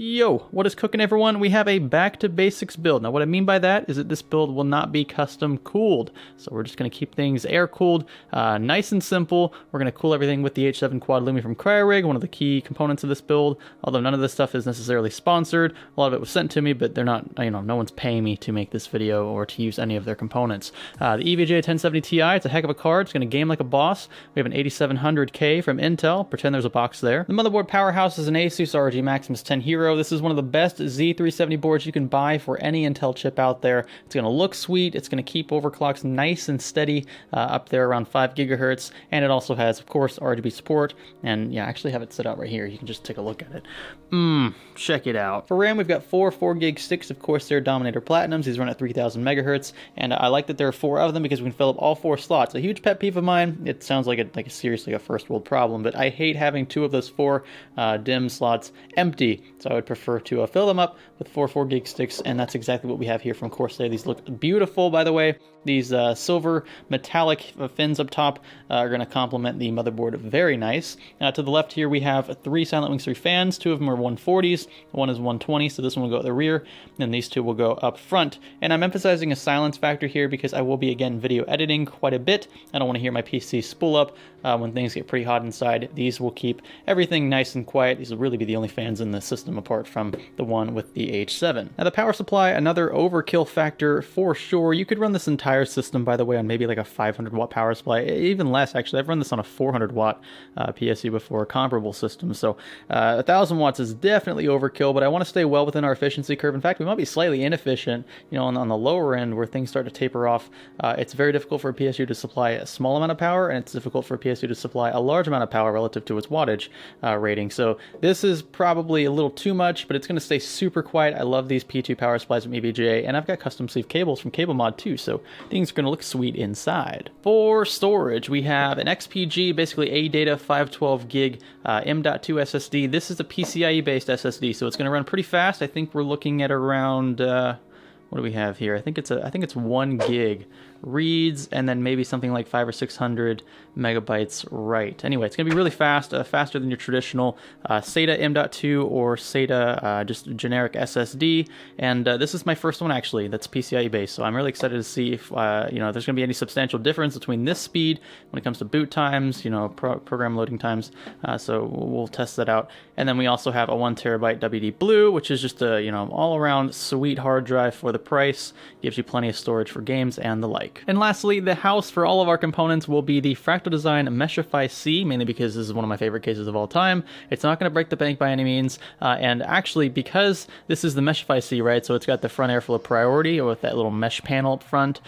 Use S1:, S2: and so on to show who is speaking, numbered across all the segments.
S1: Yo, what is cooking, everyone? We have a back to basics build. Now what I mean by that is that this build will not be custom cooled. So we're just going to keep things air cooled, nice and simple. We're going to cool everything with the H7 Quad Lumi from CryoRig, one of the key components of this build. Although none of this stuff is necessarily sponsored. A lot of it was sent to me, but they're not, no one's paying me to make this video or to use any of their components. The EVGA 1070 Ti, it's a heck of a card. It's going to game like a boss. We have an 8700K from Intel. Pretend there's a box there. The motherboard powerhouse is an Asus ROG Maximus 10 Hero. This is one of the best Z370 boards you can buy for any Intel chip out there. It's going to look sweet. It's going to keep overclocks nice and steady up there around 5 gigahertz. And it also has, of course, RGB support. And yeah, I actually have it set out right here. You can just take a look at it. Check it out. For RAM, we've got 4 gig sticks of Corsair Dominator Platinums. These run at 3000 megahertz. And I like that there are 4 of them because we can fill up all 4 slots. A huge pet peeve of mine. It sounds like a seriously a first world problem, but I hate having 2 of those 4 DIMM slots empty. So I would prefer to fill them up with 4 gig sticks, and that's exactly what we have here from Corsair. These look beautiful, by the way. These silver metallic fins up top are going to complement the motherboard very nice. To the left here we have 3 Silentwings 3 fans. 2 of them are 140s, one is 120, so this one will go at the rear, and these 2 will go up front. And I'm emphasizing a silence factor here because I will be, again, video editing quite a bit. I don't want to hear my PC spool up when things get pretty hot inside. These will keep everything nice and quiet. These will really be the only fans in the system apart from the one with the H7. Now the power supply, another overkill factor for sure. You could run this entire system, by the way, on maybe like a 500 watt power supply, even less actually. I've run this on a 400 watt PSU before, a comparable system. So 1000 watts is definitely overkill, but I want to stay well within our efficiency curve. In fact, we might be slightly inefficient, on the lower end where things start to taper off. It's very difficult for a PSU to supply a small amount of power, and it's difficult for a PSU to supply a large amount of power relative to its wattage rating. So this is probably a little too much, but it's going to stay super quiet. I love these P2 power supplies from EVGA, and I've got custom sleeve cables from CableMod too, so things are going to look sweet inside. For storage, we have an XPG, basically ADATA 512 gig M.2 SSD. This is a PCIe based SSD, so it's going to run pretty fast. I think we're looking at around what do we have here? I think it's 1 gig reads, and then maybe something like 500 or 600 megabytes write. Anyway, it's going to be really fast, faster than your traditional SATA M.2 or SATA just generic SSD. And this is my first one actually that's PCIe based, so I'm really excited to see if there's going to be any substantial difference between this speed when it comes to boot times, program loading times. So we'll test that out. And then we also have a 1 terabyte WD Blue, which is just a all around sweet hard drive for the price. Gives you plenty of storage for games and the like. And lastly, the house for all of our components will be the Fractal Design Meshify C, mainly because this is one of my favorite cases of all time. It's not going to break the bank by any means, and actually because this is the Meshify C, right, so it's got the front airflow priority with that little mesh panel up front,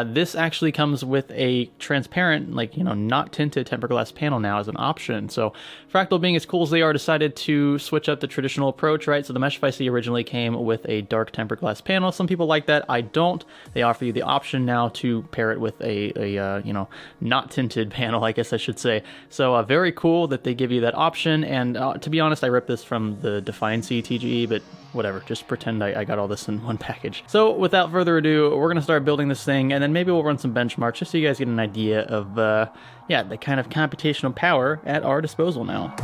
S1: this actually comes with a transparent, not tinted tempered glass panel now as an option. So Fractal, being as cool as they are, decided to switch up the traditional approach, right? So the Meshify C originally came with a dark tempered glass panel. Some people like that. I don't. They offer you the option now to pair it with a not tinted panel, I guess I should say. So very cool that they give you that option. And to be honest, I ripped this from the Defiance TGE, but whatever, just pretend I got all this in one package. So without further ado, we're gonna start building this thing, and then maybe we'll run some benchmarks just so you guys get an idea of the kind of computational power at our disposal now.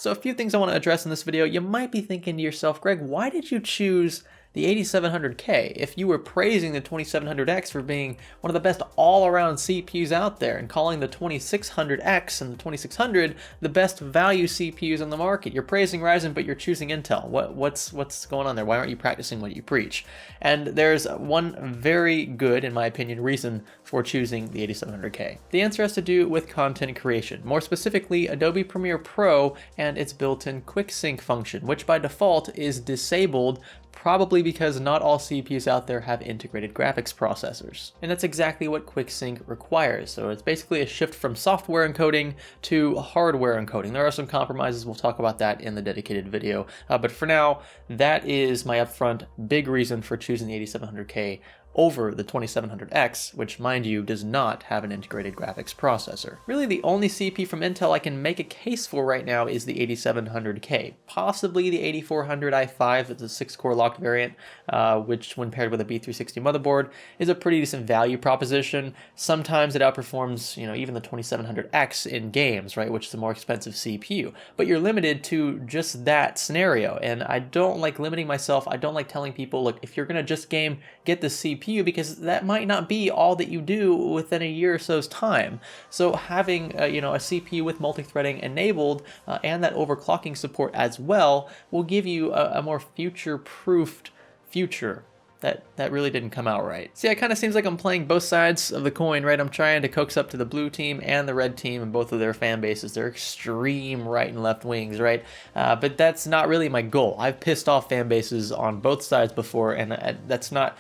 S1: So a few things I want to address in this video. You might be thinking to yourself, Greg, why did you choose the 8700K if you were praising the 2700X for being one of the best all-around CPUs out there and calling the 2600X and the 2600 the best value CPUs on the market? You're praising Ryzen, but you're choosing Intel. What's going on there? Why aren't you practicing what you preach? And there's one very good, in my opinion, reason for choosing the 8700K. The answer has to do with content creation, more specifically Adobe Premiere Pro and its built-in quick sync function, which by default is disabled, probably because not all CPUs out there have integrated graphics processors. And that's exactly what QuickSync requires. So it's basically a shift from software encoding to hardware encoding. There are some compromises, we'll talk about that in the dedicated video. But for now, that is my upfront big reason for choosing the 8700K over the 2700X, which, mind you, does not have an integrated graphics processor. Really, the only CPU from Intel I can make a case for right now is the 8700K, possibly the 8400 i5, that's a 6-core locked variant, which, when paired with a B360 motherboard, is a pretty decent value proposition. Sometimes it outperforms, even the 2700X in games, right, which is a more expensive CPU. But you're limited to just that scenario, and I don't like limiting myself. I don't like telling people, look, if you're gonna just game, get the CPU, because that might not be all that you do within a year or so's time. So having a CPU with multi-threading enabled and that overclocking support as well will give you a more future-proofed future. That really didn't come out right. See, it kind of seems like I'm playing both sides of the coin, right? I'm trying to coax up to the blue team and the red team and both of their fan bases. They're extreme right and left wings, right? But that's not really my goal. I've pissed off fan bases on both sides before, and that's not,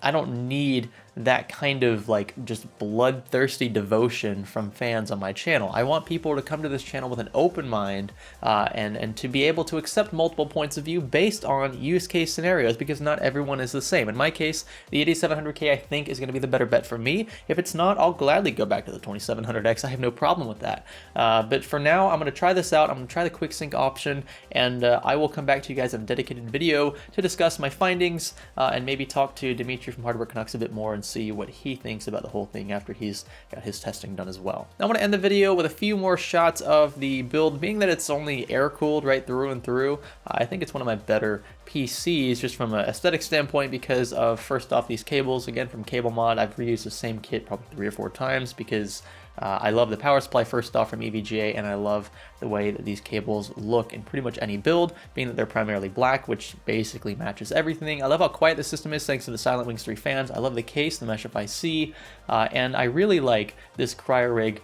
S1: I don't need that kind of just bloodthirsty devotion from fans on my channel. I want people to come to this channel with an open mind and to be able to accept multiple points of view based on use case scenarios, because not everyone is the same. In my case, the 8700K I think is going to be the better bet for me. If it's not, I'll gladly go back to the 2700X. I have no problem with that. But for now, I'm going to try this out. I'm going to try the quick sync option, and I will come back to you guys in a dedicated video to discuss my findings and maybe talk to Dimitri from Hardware Canucks a bit more and see what he thinks about the whole thing after he's got his testing done as well. Now, I want to end the video with a few more shots of the build, being that it's only air-cooled right through and through. I think it's one of my better PCs just from an aesthetic standpoint because of, first off, these cables. Again, from CableMod, I've reused the same kit probably 3 or 4 times because I love the power supply first off from EVGA, and I love the way that these cables look in pretty much any build, being that they're primarily black, which basically matches everything. I love how quiet the system is thanks to the Silent Wings 3 fans. I love the case, the Mesh FIC, and I really like this CryoRig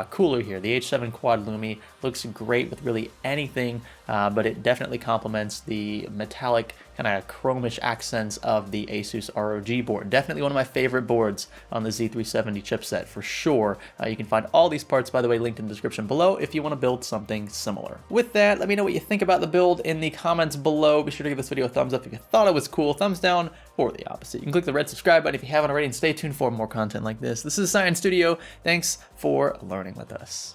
S1: cooler here. The H7 Quad Lumi looks great with really anything, but it definitely complements the metallic kind of chromish accents of the Asus ROG board. Definitely one of my favorite boards on the Z370 chipset for sure. You can find all these parts, by the way, linked in the description below if you want to build something similar. With that, let me know what you think about the build in the comments below. Be sure to give this video a thumbs up if you thought it was cool, thumbs down, or the opposite. You can click the red subscribe button if you haven't already, and stay tuned for more content like this. This is Science Studio. Thanks for learning with us.